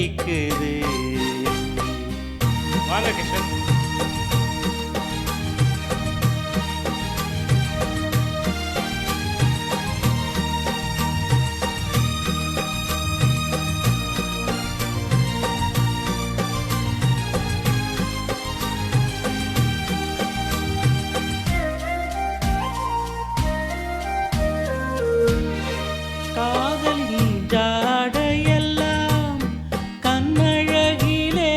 தவிக்குது. வாங்க கிஷன். காதலின் ஜாடையெல்லாம் கண்ணழகிலே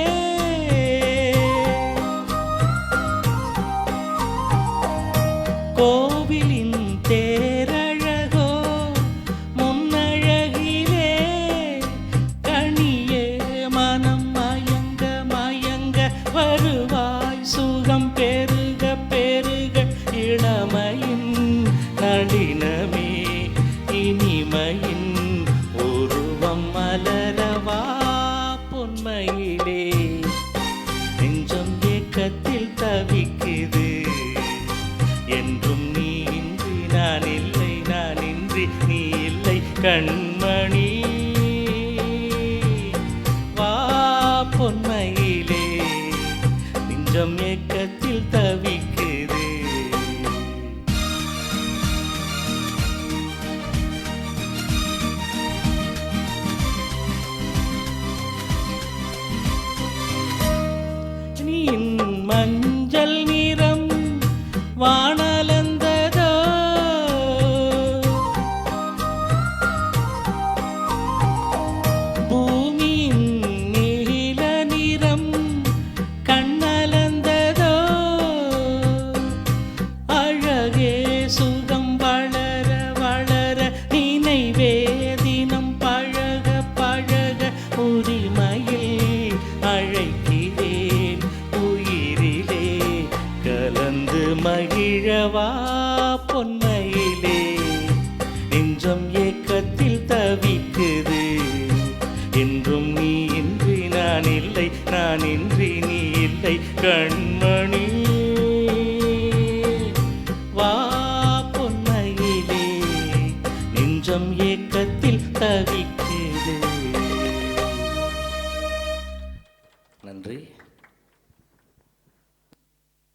கோவிலின் தேரழகோ முன்னழகிலே கனியே மனம் மயங்க மயங்க வருவாய் சுகம் பெருக பெருக இளமையின் நளினமே இனிமையின் உருவம் மலரவா பொன்மையிலே நெஞ்சம் ஏக்கத்தில் தவிக்குது. என்றும் நீ இன்றி நான் இல்லை, நான் இன்றி நீ இல்லை கண்மணி. வா பொன்மையிலே நெஞ்சம் ஏக்கத்தில் தவிக்குது. மஞ்சள் நிறம் வானலந்ததோ பூமியின் நீல நிறம் கண்ணலந்ததோ அழகே சுகம் வளர வளர நினைவே தினம் பழக பழக உரிமையில் அழைக்கிறேன் உயிரிலே கலந்து மகிழவா பொன்மையிலே நெஞ்சம் ஏக்கத்தில் தவிக்குது. என்றும் நீ இன்றி நான் இல்லை, நான் இன்றி நீ இல்லை கண்மணி. வா பொன்மையிலே நெஞ்சம் ஏக்கத்தில் தவிக்குது. நன்றி.